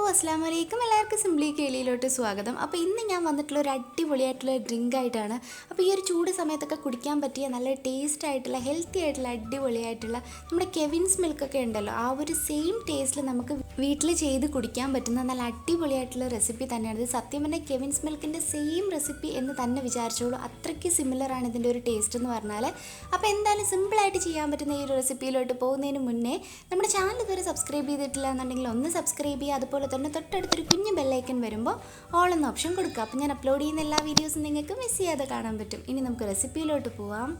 അസ്സലാമു അലൈക്കും. എല്ലാവർക്കും സിംപ്ലി കേളിയിലോട്ട് സ്വാഗതം. അപ്പോൾ ഇന്ന് ഞാൻ വന്നിട്ടുള്ള ഒരു അടിപൊളിയായിട്ടുള്ള ഡ്രിങ്ക് ആയിട്ടാണ്. അപ്പോൾ ഈ ഒരു ചൂട് സമയത്തൊക്കെ കുടിക്കാൻ പറ്റിയ നല്ല ടേസ്റ്റ് ആയിട്ടുള്ള ഹെൽത്തി ആയിട്ടുള്ള അടിപൊളിയായിട്ടുള്ള നമ്മുടെ കെവിൻസ് മിൽക്കൊക്കെ ഉണ്ടല്ലോ, ആ ഒരു സെയിം ടേസ്റ്റിൽ നമുക്ക് വീട്ടിൽ ചെയ്ത് കുടിക്കാൻ പറ്റുന്ന നല്ല അടിപൊളിയായിട്ടുള്ള റെസിപ്പി തന്നെയാണ് ഇത്. സത്യം പറഞ്ഞാൽ കെവിൻസ് മിൽക്കിൻ്റെ സെയിം റെസിപ്പി എന്ന് തന്നെ വിചാരിച്ചോളൂ, അത്രയ്ക്ക് സിമിലറാണ് ഇതിൻ്റെ ഒരു ടേസ്റ്റ് എന്ന് പറഞ്ഞാൽ. അപ്പോൾ എന്തായാലും സിമ്പിളായിട്ട് ചെയ്യാൻ പറ്റുന്ന ഈ ഒരു റെസിപ്പിയിലോട്ട് പോകുന്നതിന് മുന്നേ നമ്മുടെ ചാനൽ ഇതുവരെ സബ്സ്ക്രൈബ് ചെയ്തിട്ടില്ല എന്നുണ്ടെങ്കിൽ ഒന്ന് സബ്സ്ക്രൈബ് ചെയ്യുക. അതുപോലെ തന്നെ തൊട്ടടുത്തൊരു കുഞ്ഞ് ബെല്ലൈക്കൻ വരുമ്പോൾ ഓൾ എന്ന ഓപ്ഷൻ കൊടുക്കുക. അപ്പോൾ ഞാൻ അപ്ലോഡ് ചെയ്യുന്ന എല്ലാ വീഡിയോസും നിങ്ങൾക്ക് മിസ് ചെയ്യാതെ കാണാൻ പറ്റും. ഇനി നമുക്ക് റെസിപ്പിയിലോട്ട് പോവാം.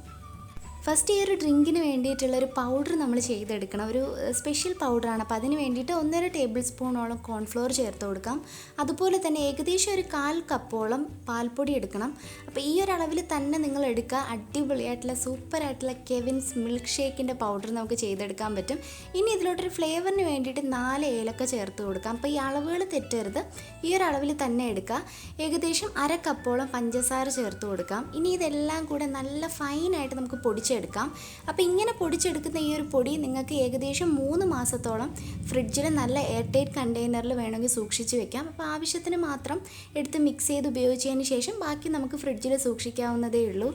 ഫസ്റ്റ് ഈ ഒരു ഡ്രിങ്കിന് വേണ്ടിയിട്ടുള്ളൊരു പൗഡർ നമ്മൾ ചെയ്തെടുക്കണം. ഒരു സ്പെഷ്യൽ പൗഡറാണ്. അപ്പോൾ അതിന് വേണ്ടിയിട്ട് 1.5 ടേബിൾ സ്പൂണോളം കോൺഫ്ലോർ ചേർത്ത് കൊടുക്കാം. അതുപോലെ തന്നെ ഏകദേശം ഒരു 1/4 കപ്പോളം പാൽപ്പൊടി എടുക്കണം. അപ്പോൾ ഈ ഒരു അളവിൽ തന്നെ നിങ്ങൾ എടുക്കുക. അടിപൊളിയായിട്ടുള്ള സൂപ്പറായിട്ടുള്ള കെവിൻസ് മിൽക്ക് ഷേക്കിൻ്റെ പൗഡർ നമുക്ക് ചെയ്തെടുക്കാൻ പറ്റും. ഇനി ഇതിലോട്ടൊരു ഫ്ലേവറിന് വേണ്ടിയിട്ട് 4 ഏലക്ക ചേർത്ത് കൊടുക്കാം. അപ്പോൾ ഈ അളവുകൾ തെറ്റരുത്, ഈ ഒരു അളവിൽ തന്നെ എടുക്കുക. ഏകദേശം 1/2 കപ്പോളം പഞ്ചസാര ചേർത്ത് കൊടുക്കാം. ഇനി ഇതെല്ലാം കൂടെ നല്ല ഫൈനായിട്ട് നമുക്ക് പൊടിച്ചെടുക്കാം. അപ്പോൾ ഇങ്ങനെ പൊടിച്ചെടുക്കുന്ന ഈ ഒരു പൊടി നിങ്ങൾക്ക് ഏകദേശം 3 മാസത്തോളം ഫ്രിഡ്ജിൽ നല്ല എയർ ടൈറ്റ് കണ്ടെയ്നറിൽ വേണമെങ്കിൽ സൂക്ഷിച്ച് വെക്കാം. അപ്പോൾ ആവശ്യത്തിന് മാത്രം എടുത്ത് മിക്സ് ചെയ്ത് ഉപയോഗിച്ചതിന് ശേഷം ബാക്കി നമുക്ക് ഫ്രിഡ്ജിൽ സൂക്ഷിക്കാവുന്നതേ ഉള്ളൂ.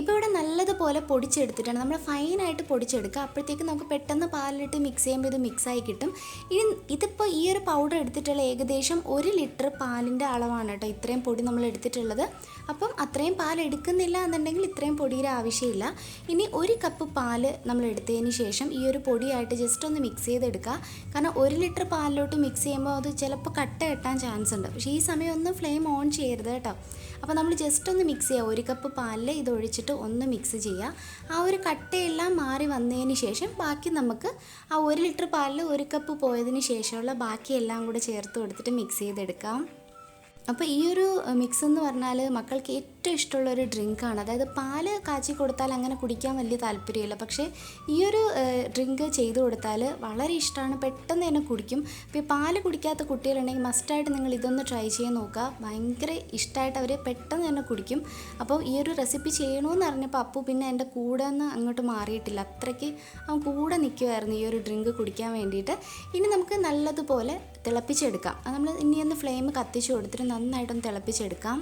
ഇപ്പോൾ ഇവിടെ നല്ലതുപോലെ പൊടിച്ചെടുത്തിട്ടാണ് നമ്മൾ ഫൈനായിട്ട് പൊടിച്ചെടുക്കുക. അപ്പോഴത്തേക്ക് നമുക്ക് പെട്ടെന്ന് പാലിലിട്ട് മിക്സ് ചെയ്യുമ്പോൾ ഇത് മിക്സായി കിട്ടും. ഇനി ഇതിപ്പോൾ ഈ ഒരു പൗഡർ എടുത്തിട്ടുള്ള ഏകദേശം 1 ലിറ്റർ പാലിൻ്റെ അളവാണ് കേട്ടോ ഇത്രയും പൊടി നമ്മൾ എടുത്തിട്ടുള്ളത്. അപ്പം അത്രയും പാൽ എടുക്കുന്നില്ല എന്നുണ്ടെങ്കിൽ ഇത്രയും പൊടിയുടെ ആവശ്യമില്ല. ഇനി 1 കപ്പ് പാൽ നമ്മൾ എടുത്തതിന് ശേഷം ഈ ഒരു പൊടിയായിട്ട് ജസ്റ്റ് ഒന്ന് മിക്സ് ചെയ്തെടുക്കുക. കാരണം 1 ലിറ്റർ പാലിലോട്ട് മിക്സ് ചെയ്യുമ്പോൾ അത് ചിലപ്പോൾ കട്ട കെട്ടാൻ ചാൻസ് ഉണ്ട്. പക്ഷേ ഈ സമയം ഒന്നും ഫ്ലെയിം ഓൺ ചെയ്യരുത് കേട്ടോ. അപ്പോൾ നമ്മൾ ജസ്റ്റ് ഒന്ന് മിക്സ് ചെയ്യുക. 1 കപ്പ് പാലിൽ ഇത് ഒഴിച്ചിട്ട് ഒന്ന് മിക്സ് ചെയ്യുക. ആ ഒരു കട്ടയെല്ലാം മാറി വന്നതിന് ശേഷം ബാക്കി നമുക്ക് ആ 1 ലിറ്റർ പാലിൽ 1 കപ്പ് പോയതിന് ശേഷമുള്ള ബാക്കിയെല്ലാം കൂടെ ചേർത്ത് കൊടുത്തിട്ട് മിക്സ് ചെയ്തെടുക്കാം. അപ്പോൾ ഈ ഒരു മിക്സ് എന്ന് പറഞ്ഞാൽ മക്കൾക്ക് ഏറ്റവും ഇഷ്ടമുള്ളൊരു ഡ്രിങ്കാണ്. അതായത് പാല് കാച്ചി കൊടുത്താൽ അങ്ങനെ കുടിക്കാൻ വലിയ താല്പര്യമില്ല, പക്ഷേ ഈ ഒരു ഡ്രിങ്ക് ചെയ്ത് കൊടുത്താൽ വളരെ ഇഷ്ടമാണ്, പെട്ടെന്ന് തന്നെ കുടിക്കും. ഇപ്പോൾ ഈ പാല് കുടിക്കാത്ത കുട്ടികളുണ്ടെങ്കിൽ മസ്റ്റായിട്ട് നിങ്ങൾ ഇതൊന്ന് ട്രൈ ചെയ്യാൻ നോക്കുക. ഭയങ്കര ഇഷ്ടമായിട്ട് അവർ പെട്ടെന്ന് തന്നെ കുടിക്കും. അപ്പോൾ ഈ ഒരു റെസിപ്പി ചെയ്യണമെന്ന് അറിഞ്ഞപ്പോൾ അപ്പു പിന്നെ എൻ്റെ കൂടെ നിന്ന് അങ്ങോട്ട് മാറിയിട്ടില്ല. അത്രയ്ക്ക് അവൻ കൂടെ നിൽക്കുമായിരുന്നു ഈ ഒരു ഡ്രിങ്ക് കുടിക്കാൻ വേണ്ടിയിട്ട്. ഇനി നമുക്ക് നല്ലതുപോലെ തിളപ്പിച്ചെടുക്കാം. നമ്മൾ ഇനിയൊന്ന് ഫ്ലെയിം കത്തിച്ച് കൊടുത്തിട്ട് നന്നായിട്ടൊന്ന് തിളപ്പിച്ചെടുക്കാം.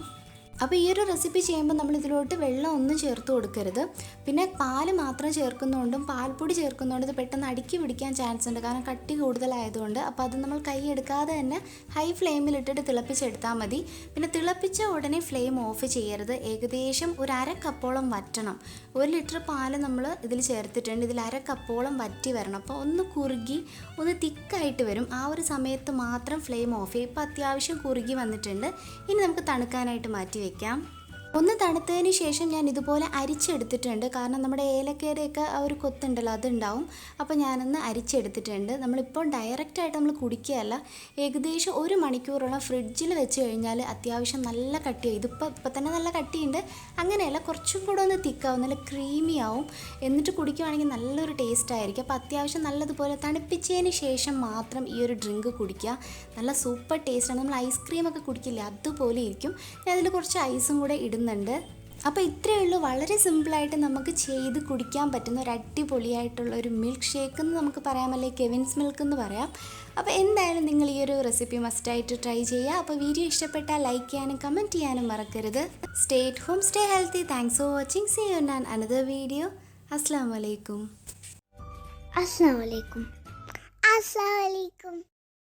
അപ്പോൾ ഈ ഒരു റെസിപ്പി ചെയ്യുമ്പോൾ നമ്മൾ ഇതിലോട്ട് വെള്ളം ഒന്നും ചേർത്ത് കൊടുക്കരുത്. പിന്നെ പാല് മാത്രം ചേർക്കുന്നതുകൊണ്ടും പാൽപ്പൊടി ചേർക്കുന്നതുകൊണ്ട് ഇത് പെട്ടെന്ന് അടുക്കി പിടിക്കാൻ ചാൻസ് ഉണ്ട്, കാരണം കട്ടി കൂടുതലായതുകൊണ്ട്. അപ്പോൾ അത് നമ്മൾ കൈ എടുക്കാതെ തന്നെ ഹൈ ഫ്ലെയിമിലിട്ടിട്ട് തിളപ്പിച്ചെടുത്താൽ മതി. പിന്നെ തിളപ്പിച്ച ഉടനെ ഫ്ലെയിം ഓഫ് ചെയ്യരുത്. ഏകദേശം ഒരു 1/2 കപ്പോളം വറ്റണം. 1 ലിറ്റർ പാല് നമ്മൾ ഇതിൽ ചേർത്തിട്ടുണ്ട്. ഇതിൽ 1/2 കപ്പോളം വറ്റി വരണം. അപ്പോൾ ഒന്ന് കുറുകി ഒന്ന് തിക്കായിട്ട് വരും. ആ ഒരു സമയത്ത് മാത്രം ഫ്ലെയിം ഓഫ് ചെയ്യും. ഇപ്പോൾ അത്യാവശ്യം കുറുകി വന്നിട്ടുണ്ട്. ഇനി നമുക്ക് തണുക്കാനായിട്ട് മാറ്റി വയ്ക്കാം. ഒന്ന് തണുത്തതിന് ശേഷം ഞാൻ ഇതുപോലെ അരിച്ചെടുത്തിട്ടുണ്ട്. കാരണം നമ്മുടെ ഏലക്കയുടെയൊക്കെ ആ ഒരു കൊത്തുണ്ടല്ലോ അതുണ്ടാവും. അപ്പോൾ ഞാനൊന്ന് അരിച്ചെടുത്തിട്ടുണ്ട്. നമ്മളിപ്പോൾ ഡയറക്റ്റായിട്ട് നമ്മൾ കുടിക്കുകയല്ല, ഏകദേശം 1 മണിക്കൂറോളം ഫ്രിഡ്ജിൽ വെച്ച് കഴിഞ്ഞാൽ അത്യാവശ്യം നല്ല കട്ടിയാവും. ഇപ്പം തന്നെ നല്ല കട്ടിയുണ്ട്. അങ്ങനെയല്ല, കുറച്ചും കൂടെ ഒന്ന് തിക്കാവും, നല്ല ക്രീമി ആവും. എന്നിട്ട് കുടിക്കുകയാണെങ്കിൽ നല്ലൊരു ടേസ്റ്റ് ആയിരിക്കും. അപ്പോൾ അത്യാവശ്യം നല്ലതുപോലെ തണുപ്പിച്ചതിന് ശേഷം മാത്രം ഈ ഒരു ഡ്രിങ്ക് കുടിക്കുക. നല്ല സൂപ്പർ ടേസ്റ്റാണ്. നമ്മൾ ഐസ്ക്രീമൊക്കെ കുടിക്കില്ലേ, അതുപോലെ ഇരിക്കും. ഞാൻ അതിൽ കുറച്ച് ഐസും കൂടെ ഇടുന്നുണ്ട്. അപ്പോൾ ഇത്രയേ ഉള്ളൂ. വളരെ സിമ്പിളായിട്ട് നമുക്ക് ചെയ്ത് കുടിക്കാൻ പറ്റുന്ന ഒരു അടിപൊളിയായിട്ടുള്ള ഒരു മിൽക്ക് ഷേക്ക് എന്ന് നമുക്ക് പറയാം, അല്ലെങ്കിൽ കെവിൻസ് മിൽക്ക് എന്ന് പറയാം. അപ്പോൾ എന്തായാലും നിങ്ങൾ ഈ ഒരു റെസിപ്പി മസ്റ്റായിട്ട് ട്രൈ ചെയ്യുക. അപ്പോൾ വീഡിയോ ഇഷ്ടപ്പെട്ടാൽ ലൈക്ക് ചെയ്യാനും കമൻറ്റ് ചെയ്യാനും മറക്കരുത്. Stay at home, stay healthy. Thanks for watching. See you in another video. അസ്സലാമു അലൈക്കും. Assalamualaikum. Assalamualaikum.